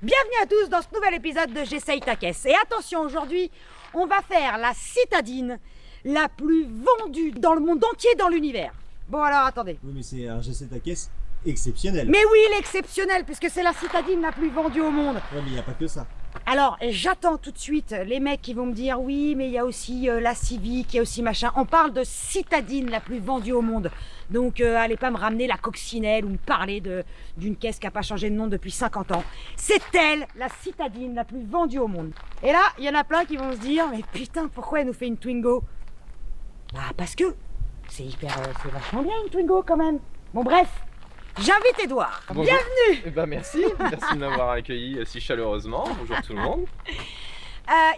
Bienvenue à tous dans ce nouvel épisode de J'essaye ta caisse. Et attention, aujourd'hui, on va faire la citadine la plus vendue dans le monde entier, dans l'univers. Bon alors, attendez. Oui, mais c'est un J'essaye ta caisse exceptionnel. Mais oui, l'exceptionnel, puisque c'est la citadine la plus vendue au monde. Ouais, mais il n'y a pas que ça. Alors, j'attends tout de suite les mecs qui vont me dire oui, mais il y a aussi la Civic, il y a aussi machin. On parle de citadine la plus vendue au monde. Donc, allez pas me ramener la coccinelle ou me parler d'une caisse qui n'a pas changé de nom depuis 50 ans. C'est elle, la citadine la plus vendue au monde. Et là, il y en a plein qui vont se dire mais putain, pourquoi elle nous fait une Twingo? Bah, parce que c'est vachement bien une Twingo quand même. Bon, bref. J'invite Edouard. Bonjour. Bienvenue. Eh ben merci de m'avoir accueilli si chaleureusement. Bonjour tout le monde.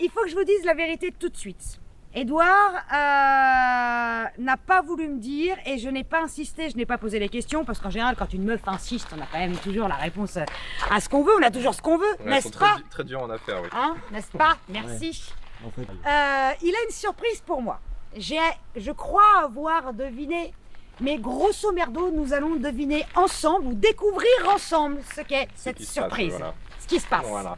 Il faut que je vous dise la vérité tout de suite. Edouard n'a pas voulu me dire et je n'ai pas insisté, je n'ai pas posé les questions parce qu'en général quand une meuf insiste, on a quand même toujours la réponse à ce qu'on veut, on a toujours ce qu'on veut, Ouais, n'est-ce sont pas? très dur en affaires, oui. Hein, n'est-ce pas? Merci. En fait, Il a une surprise pour moi. Je crois avoir deviné, mais grosso merdo, nous allons deviner ensemble ou découvrir ensemble ce qu'est cette qui se surprise. passe, voilà. Ce qui se passe. Voilà.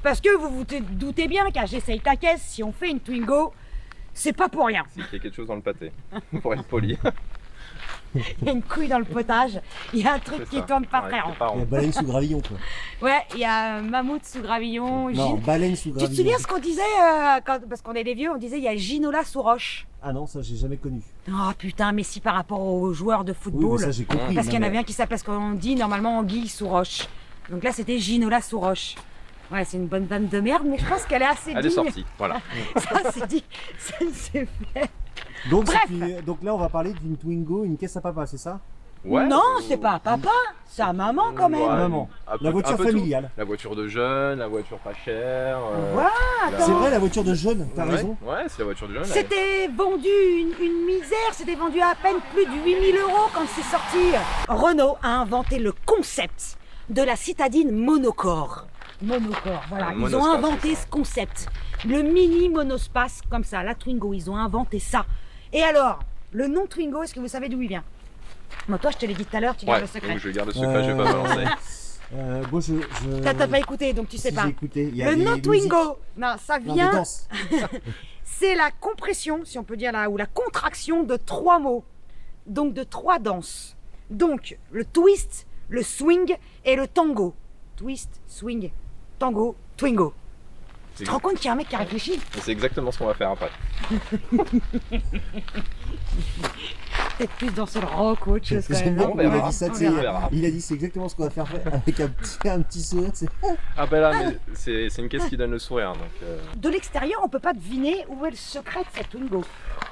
Parce que vous vous doutez bien qu'à J'essaye ta caisse, si on fait une Twingo, c'est pas pour rien. C'est qu'il y a quelque chose dans le pâté, pour être poli. Il y a une couille dans le potage, il y a un truc C'est qui ça. tourne pas Ouais, très c'est rond. pas il y a rond. baleine sous gravillon, quoi. Ouais, il y a un mammouth sous gravillon. Non, baleine sous Tu gravillon. te souviens ce qu'on disait, parce qu'on est des vieux, on disait il y a Ginola sous roche. Ah non, ça j'ai jamais connu. Oh putain, mais si par rapport aux joueurs de Oui, football, mais ça j'ai compris. parce qu'il y en non, avait un qui s'appelle, parce qu'on dit normalement anguille sous roche. Donc là c'était Ginola sous roche. Ouais, c'est une bonne vanne de merde, mais je pense qu'elle est assez Elle est digne. sortie, voilà. Ça c'est dit, ça c'est fait. Donc, Bref. donc là, on va parler d'une Twingo, une caisse à papa, c'est ça? Ouais, Non, c'est pas à papa, c'est à maman quand même. Ouais, Maman. un peu- La voiture un peu tout. familiale. La voiture de jeune, la voiture pas chère. Voilà, C'est vrai, la voiture de jeune, t'as Ouais, raison. Ouais, c'est la voiture de jeune. C'était vendu une misère, c'était vendu à peine plus de 8000 € quand c'est sorti. Renault a inventé le concept de la citadine monocore. Monocore, voilà. Un Ils ont monospace, inventé c'est ça. ce concept. Le mini monospace, comme ça, la Twingo, ils ont inventé ça. Et alors, le nom Twingo, est-ce que vous savez d'où il vient? Moi, toi, je te l'ai dit tout à l'heure, tu gardes Ouais, le secret. donc je garde le secret, je vais pas balancer. Moi, je... T'as pas écouté, donc tu sais Si, pas. j'ai écouté. Il y a Le des nom musiques. Twingo, non, ça Non, des vient... danses. C'est la compression, si on peut dire là, ou la contraction de 3 mots, donc de 3 danses. Donc le twist, le swing et le tango. Twist, swing, tango, twingo. Tu te rends compte qu'il y a un mec qui a réfléchi? Et c'est exactement ce qu'on va faire après. Peut-être plus dans le rock ou autre chose quand même. J'aime bien non comment il a verra, dit ça, on tu sais, verra. il a dit c'est exactement ce qu'on va faire avec un petit sourire, c'est... Ah ben là, mais c'est une caisse qui donne le sourire. Donc, De l'extérieur, on peut pas deviner où est le secret de cette Twingo.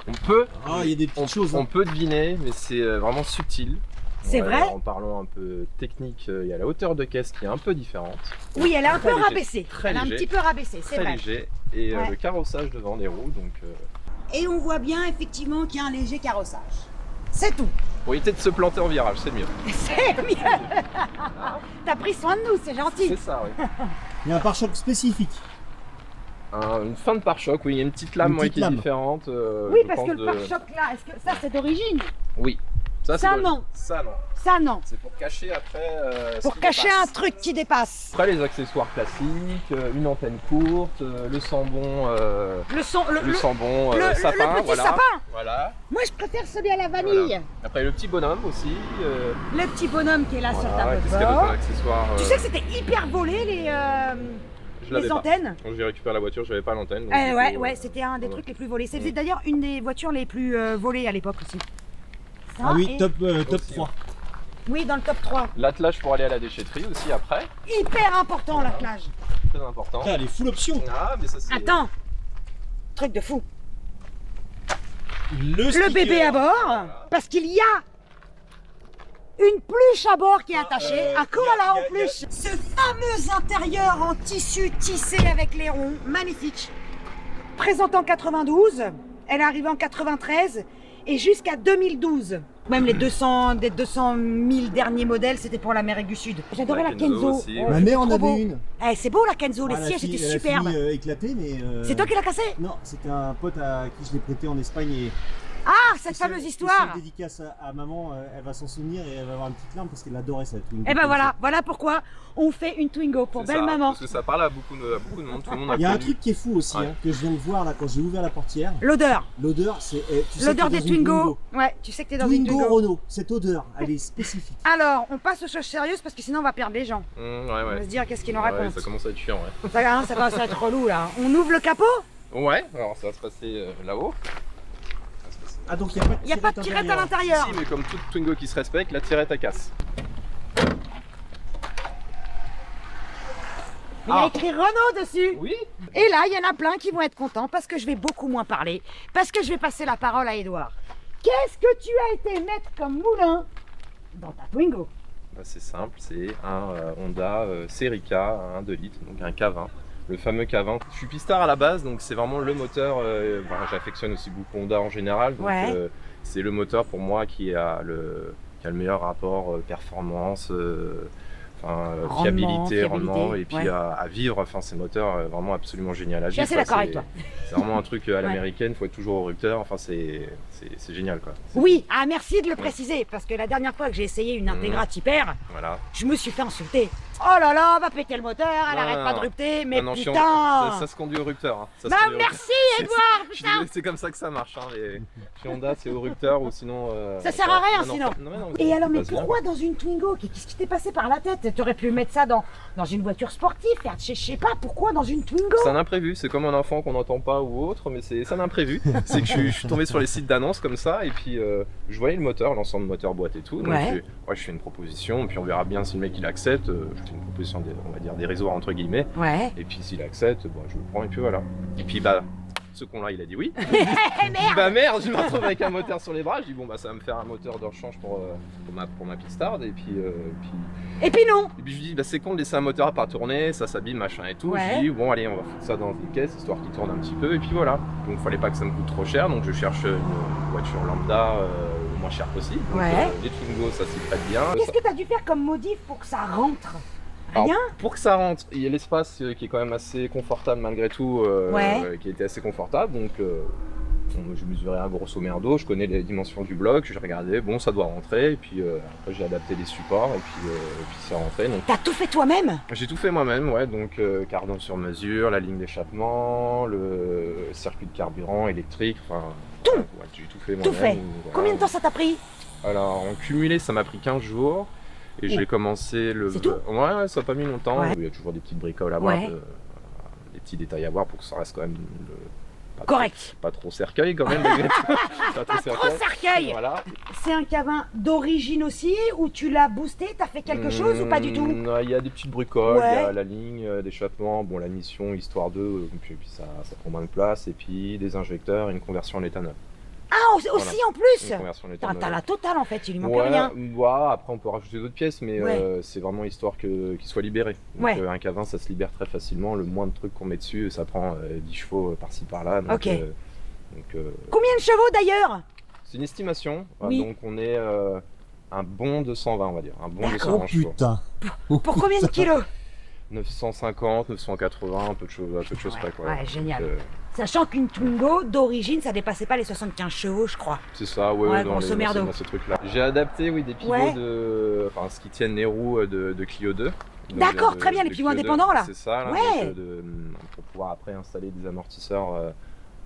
on peut Ah, il y a des petites choses. On peut deviner, mais c'est vraiment subtil. C'est Ouais, vrai? En parlant un peu technique, il y a la hauteur de caisse qui est un peu différente. Oui, elle est un Très peu léger, rabaissée. très Elle est un léger, petit peu rabaissée, c'est Très vrai. léger. Et Ouais. le carrossage devant des roues, donc Et on voit bien effectivement qu'il y a un léger carrossage. C'est tout. pour éviter de se planter en virage, c'est mieux. C'est mieux. T'as pris soin de nous, c'est gentil. C'est ça, oui. Il y a un pare-choc spécifique. Une fin de pare-choc, oui, il y a une petite lame Une petite qui est lame. différente. Oui, je parce pense que le pare-choc là, est-ce que ça c'est d'origine? Oui. Ça, c'est non. Ça non. Ça non. C'est pour cacher après. ce Pour qui cacher dépasse. un truc qui dépasse. Après les accessoires classiques, une antenne courte, le sambon, Le son, le sambon le sapin, petit voilà. sapin. Voilà. Moi je préfère celui à la vanille. Voilà. Après le petit bonhomme aussi. Le petit bonhomme qui est là sur ta Voilà. botte Qu'est-ce qu'il y a d'autre bord. comme accessoire Tu sais que c'était hyper volé je l'avais les pas. antennes. Quand j'ai récupéré la voiture, j'avais pas l'antenne. donc Eh du ouais, coup, ouais, c'était un des ouais. trucs les plus volés. C'était d'ailleurs une des voitures les plus volées à l'époque aussi. Ça, Ah oui, et- top Aussi, 3. Oui, dans le top 3. L'attelage pour aller à la déchetterie aussi après, Hyper important l'attelage. très important. Elle est full option. Ah mais ça c'est. Attends. Truc de fou. Le Le bébé à bord, parce qu'il y a une pluche à bord qui est attachée, un koala en plus. Ce fameux intérieur en tissu tissé avec les ronds, magnifique. Présente en 92, elle est arrivée en 93 et jusqu'à 2012. Même les 200 000 derniers modèles, c'était pour l'Amérique du Sud. J'adorais la Kenzo. aussi, Oh, Ma c'était mère en trop beau. avait une. Eh, c'est beau la Kenzo, les Ah, la sièges fille- étaient la superbes. fille, éclatée, mais... C'est toi qui l'as cassé? Non, c'était un pote à qui je l'ai prêté en Espagne et Ah, cette Spécial- fameuse spécial histoire. dédicace à maman, elle va s'en souvenir et elle va avoir une petite larme parce qu'elle adorait ça. Et ben voilà pourquoi on fait une Twingo pour C'est belle ça, maman. Parce que ça parle à beaucoup de monde, tout le monde a Il y a un connu. truc qui est fou aussi, Ouais. que je viens de voir là quand j'ai ouvert la portière. L'odeur. L'odeur, c'est. Tu sais L'odeur que t'es des dans une Twingo. Ouais, tu sais que t'es dans une Twingo Twingo. Renault, cette odeur, elle est spécifique. Alors, on passe aux choses sérieuses parce que sinon on va perdre les gens. Ouais, On va ouais. se dire qu'est-ce qu'ils nous Ouais, racontent. ça commence à être chiant, ouais. Ça commence à être relou là. On ouvre le capot. Ouais, alors ça va se passer là-haut. Ah donc Il n'y a pas de tirette à l'intérieur. Si, mais comme toute Twingo qui se respecte, la tirette à casse. Mais il y a écrit Renault dessus. Oui. Et là, il y en a plein qui vont être contents parce que je vais beaucoup moins parler. Parce que je vais passer la parole à Edouard. Qu'est-ce que tu as été mettre comme moulin dans ta Twingo? Bah, c'est simple, c'est un Honda Serica, un 2 litres, donc un K20. Le fameux K20. Je suis pistard à la base, donc c'est vraiment le moteur. J'affectionne aussi beaucoup Honda en général. Donc, Ouais. c'est le moteur pour moi qui a le meilleur rapport performance, Rendement, fiabilité, rendement, et puis ouais. à vivre. Enfin, ces moteurs vraiment absolument génial à Je suis vivre. assez d'accord avec toi. C'est vraiment un truc à l'américaine, il faut être toujours au rupteur. Enfin, c'est génial quoi. Oui, ah merci de le préciser parce que la dernière fois que j'ai essayé une Integra Hyper, Voilà. je me suis fait insulter. Oh là là, va péter le moteur, elle Non, arrête non, pas non. de rupter, mais Ah non, putain ça se conduit au rupteur. Hein. Ça se Bah conduit au rupteur. merci Edouard, Je suis putain désolé, c'est comme ça que ça marche. Hein. Chez Honda, c'est au rupteur ou sinon. Ça sert à rien, sinon. Non, Et alors, mais passe bien. pourquoi dans une Twingo? Qu'est-ce qui t'est passé par la tête? Tu aurais pu mettre ça dans une voiture sportive, faire, je sais pas, pourquoi dans une Twingo? C'est un imprévu, c'est comme un enfant qu'on n'entend pas ou autre, mais c'est un imprévu. C'est que je suis tombé sur les sites d'annonces comme ça, et puis je voyais le moteur, l'ensemble moteur, boîte et tout. Donc Ouais. je fais une proposition, puis on verra bien si le mec il accepte. Je fais une proposition, on va dire dérisoire entre guillemets, Ouais. et puis s'il accepte, bon, je le prends, et puis voilà. Et puis bah, ce con là il a dit oui. Merde. Bah merde, je me retrouve avec un moteur sur les bras, je dis bon bah ça va me faire un moteur de rechange pour ma Pistard, et puis Et puis non. Et puis je dis, bah, c'est con de laisser un moteur à pas tourner, ça s'abîme, machin et tout. Ouais. Je dis, bon, allez, on va foutre ça dans une caisse histoire qu'il tourne un petit peu, et puis voilà. Donc, fallait pas que ça me coûte trop cher, donc je cherche une voiture lambda le moins cher possible. Donc, Ouais. les Twingo, ça s'y prête bien. Qu'est-ce que t'as dû faire comme modif pour que ça rentre? Alors, Rien. pour que ça rentre, il y a l'espace qui est quand même assez confortable malgré tout, Ouais. qui était assez confortable. Donc, je mesurais un grosso merdo, je connais les dimensions du bloc, j'ai regardé, bon, ça doit rentrer, et puis après j'ai adapté les supports, et puis c'est rentré. Donc, T'as tout fait toi-même? j'ai tout fait moi-même, ouais, donc cardan sur mesure, la ligne d'échappement, le circuit de carburant électrique, enfin. Tout. Ouais, j'ai tout fait moi-même. Tout fait. Voilà. Combien de temps ça t'a pris? Alors, en cumulé, ça m'a pris 15 jours. Et j'ai commencé le. C'est tout? Ouais, ça n'a pas mis longtemps. Ouais. Il y a toujours des petites bricoles à voir, Ouais. des petits détails à voir pour que ça reste quand même pas Correct. pas trop cercueil quand même. Pas Pas trop cercueil. Voilà. C'est un K20 d'origine aussi ou tu l'as boosté? T'as fait quelque chose ou pas du tout? Il y a des petites bricoles, Ouais. il y a la ligne d'échappement, bon la mission histoire de, puis ça prend moins de place, et puis des injecteurs et une conversion en éthanol. Ah, aussi en plus. Une conversion en Putain, éthanol. t'as la totale en fait, il lui manque Ouais, rien. ouais, après on peut rajouter d'autres pièces, mais Ouais. c'est vraiment histoire qu'il soit libéré. Donc, Ouais. un K20 ça se libère très facilement, le moins de trucs qu'on met dessus, ça prend 10 chevaux par-ci par-là. Donc, Ok. donc, Combien de chevaux d'ailleurs? c'est une estimation, Oui. donc on est un bon 220 on va dire, un bon D'accord. 220 Oh chevaux. putain. Pour combien de kilos? 950, 980, un peu de choses près quoi. Ouais, génial. Donc, Sachant qu'une Twingo d'origine, ça dépassait pas les 75 chevaux, je crois. c'est ça, ouais, Ouais, dans, grosso merdo. dans ces trucs-là. J'ai adapté, oui, des pivots Ouais. enfin, ce qui tiennent les roues de Clio 2. Donc, D'accord, de- très bien, de les pivots Clio 2, indépendants, là. C'est ça, là, Ouais. donc, pour pouvoir après installer des amortisseurs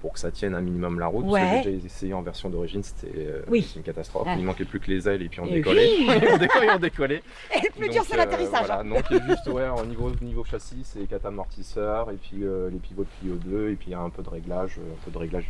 pour que ça tienne un minimum la route. Ouais. Parce que j'ai déjà essayé en version d'origine, c'était Oui. une catastrophe. Ouais. Il manquait plus que les ailes et puis on Et décollait. oui. on décollait. Et le plus Donc, dur, c'est l'atterrissage. voilà. hein. Donc il y a juste ouais, au niveau châssis, c'est 4 amortisseurs et puis les pivots de Clio 2 et puis un peu de réglage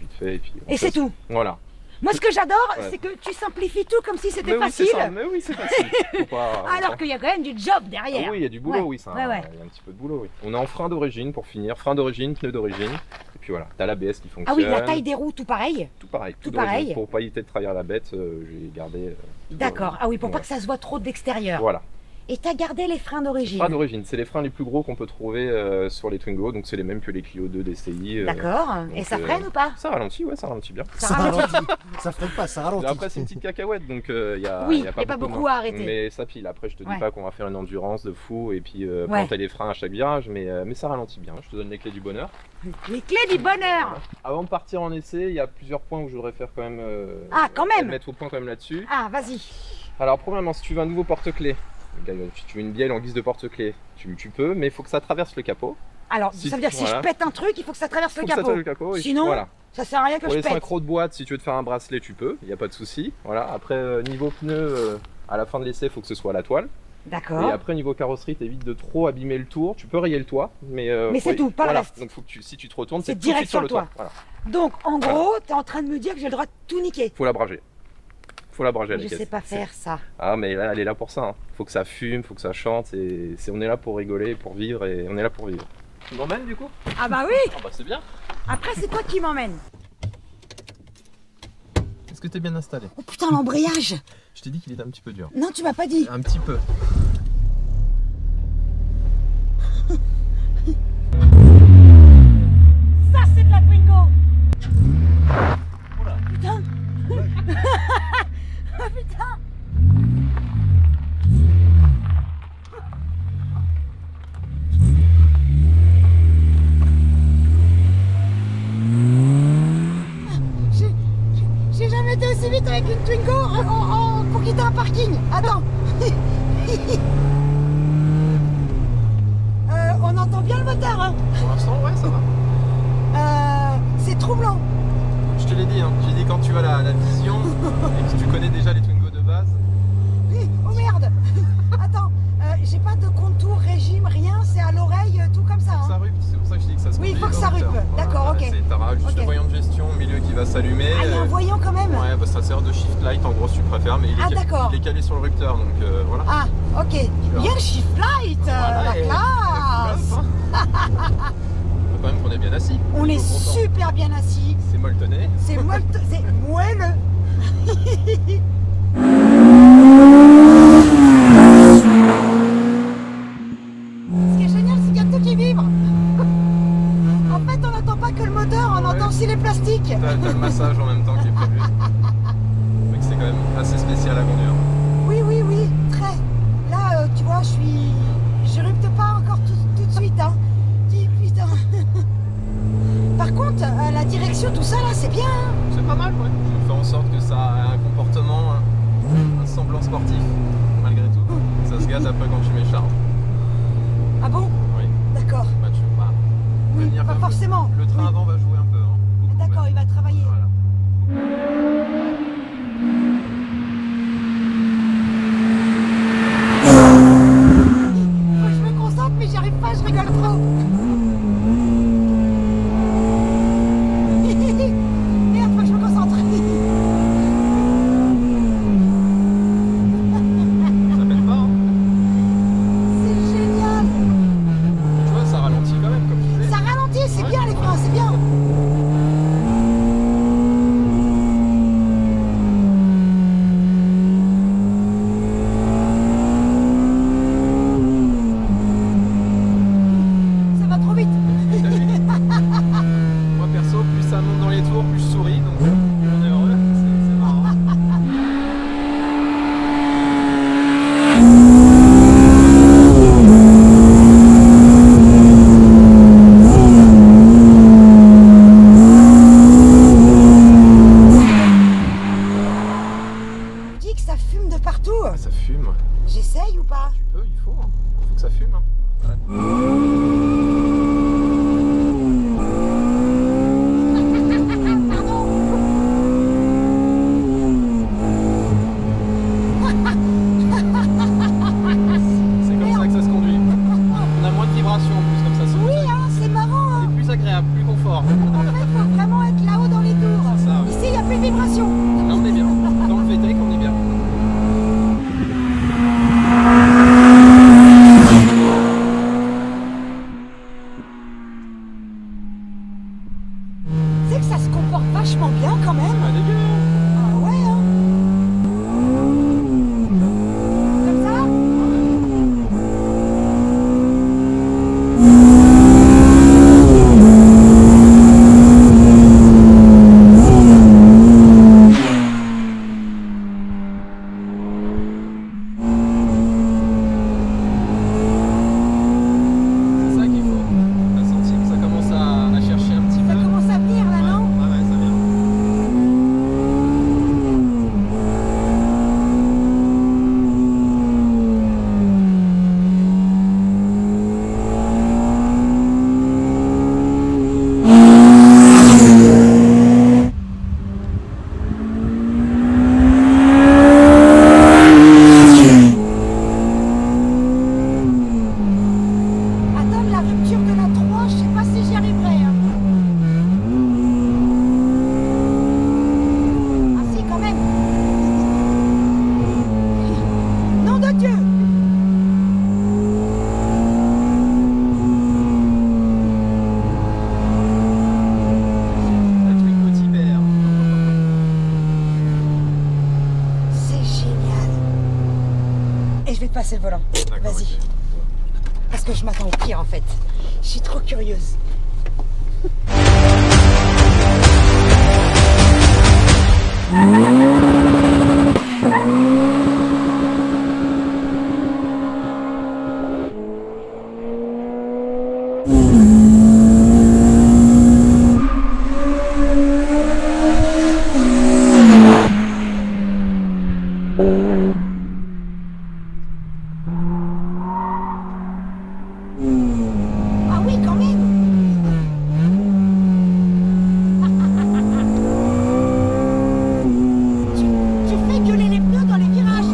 vite fait. Et puis Et c'est tout. Voilà. Moi, ce que j'adore, Ouais. c'est que tu simplifies tout comme si c'était Mais oui, c'est facile. ça. Mais oui, c'est facile. Faut pas- Alors qu'il y a quand même du job Ah derrière. oui, il y a du boulot, Ouais. oui, ça, Ouais, ouais. il y a un petit peu de boulot, oui. On est en frein d'origine pour finir, frein d'origine, pneu d'origine, et puis voilà, t'as l'ABS qui fonctionne. Ah oui, la taille des roues, tout pareil. Tout pareil, tout d'origine. pareil. Pour pas éviter de trahir la bête, j'ai gardé. tout D'accord. d'origine. Ah oui, pour pas Ouais. que ça se voit trop de l'extérieur. Voilà. Et t'as gardé les freins d'origine. Freins d'origine, c'est les freins les plus gros qu'on peut trouver sur les Twingo, donc c'est les mêmes que les Clio 2 DCI. D'accord. Et donc, ça freine ou pas? Ça ralentit, ouais, ça ralentit bien. Ça ralentit. Ça freine pas, ça ralentit. Après, c'est une petite cacahuète, donc il y a, Oui, y a y a pas beaucoup à arrêter. Mais ça pile. Après, je te dis Ouais. pas qu'on va faire une endurance de fou et puis Ouais. planter les freins à chaque virage, mais ça ralentit bien. Je te donne les clés du bonheur. Les clés du bonheur. Avant de partir en essai, il y a plusieurs points où je voudrais faire quand même. Ah, quand même. Mettre au point quand même là-dessus. Ah, vas-y. Alors, premièrement, si tu veux un nouveau porte-clés, si tu veux une bielle en guise de porte-clés, tu peux, mais il faut que ça traverse le capot. Alors, Si- ça veut dire que si voilà. je pète un truc, il faut que ça traverse Faut le que ça capot. traverse le capot et Sinon, voilà. ça sert à rien que Pour je les pète. synchros de boîte, si tu veux te faire un bracelet, tu peux, il n'y a pas de souci. Voilà. Après, niveau pneus, à la fin de l'essai, il faut que ce soit à la toile. Et D'accord. après, niveau carrosserie, t'évites de trop abîmer le tour. Tu peux rayer le toit, mais c'est tout, pas le voilà. reste. Donc, faut que si tu te retournes, C'est c'est tout de suite direct sur sur le le toit. Voilà. Donc, en gros, t'es en train de me dire que j'ai le droit de tout niquer. Faut la brager. Faut la brager à la Je caisse. sais pas faire ça. Ah, mais là, elle est là pour ça. Hein. Faut que ça fume, faut que ça chante. On est là pour rigoler, pour vivre, et on est là pour vivre. Tu m'emmènes du coup? Ah bah oui. Ah bah c'est bien. Après, c'est toi qui m'emmène. Est-ce que t'es bien installé? Oh putain, l'embrayage. Je t'ai dit qu'il était un petit peu dur. Non, tu m'as pas dit. Un petit peu. Ça, c'est de la Twingo. Oula. Putain. Ah putain. J'ai jamais été aussi vite avec une Twingo pour quitter un parking. Attends. On entend bien le moteur, hein. Pour l'instant, ouais, ça va. C'est troublant. Je te l'ai dit, hein. J'ai dit quand tu as la vision et que tu connais déjà les Twingo de base. Oh merde. Attends, j'ai pas de contour, régime, rien. C'est à l'oreille, tout comme ça. Ça Hein. rupe, c'est pour ça que je dis que ça se Oui, il faut conduit que ça dans le rupe. moteur. D'accord, ok. T'auras juste Ok. le voyant de gestion au milieu qui va s'allumer. Ah, il y a un voyant quand même. Ouais, bah ça sert de shift light en gros si tu préfères, mais Ah, d'accord. il est calé sur le rupteur donc voilà. Ah, ok. Il y a le shift light, Voilà, la et- classe. Faut quand même qu'on est bien assis. On est Faut content. super bien assis. C'est molletonné. C'est moelleux. Ce qui est génial, c'est qu'il y a tout qui vibre. En fait, on n'entend pas que le moteur, on Ouais. entend aussi les plastiques. T'as le massage en même temps qui est prévu. Donc c'est quand même assez spécial à conduire. Oui, très. Là, tu vois, je rupte pas encore tout de suite. Hein. Dis, putain. Par contre, la direction, tout ça, là, c'est bien. Hein. C'est pas mal, ouais. Je fais en sorte que ça a un comportement, un semblant sportif, malgré tout. Ça se gâte après quand tu m'écharpes. Ah bon? Oui. D'accord. Bah, tu vas Oui, venir pas un peu. forcément. Le train Oui. avant va jouer un peu. Hein. Beaucoup D'accord, même. il va travailler. Voilà. Faut que je me concentre, mais j'y arrive pas, je rigole trop. Merde, faut que je me concentre. Ça pète pas, hein. C'est génial. Tu vois, ça ralentit quand même, comme tu disais. Ça ralentit, c'est bien les freins, c'est bien. Ça va Passer le volant. Vas-y. Parce que je m'attends au pire en fait. Je suis trop curieuse. Ah oui, quand même. Tu fais gueuler les pneus dans les virages.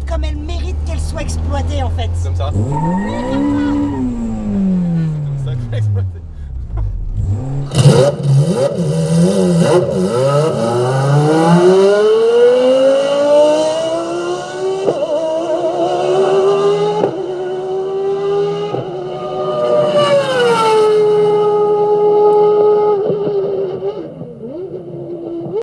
Comme elle mérite qu'elle soit exploitée en fait. Comme ça.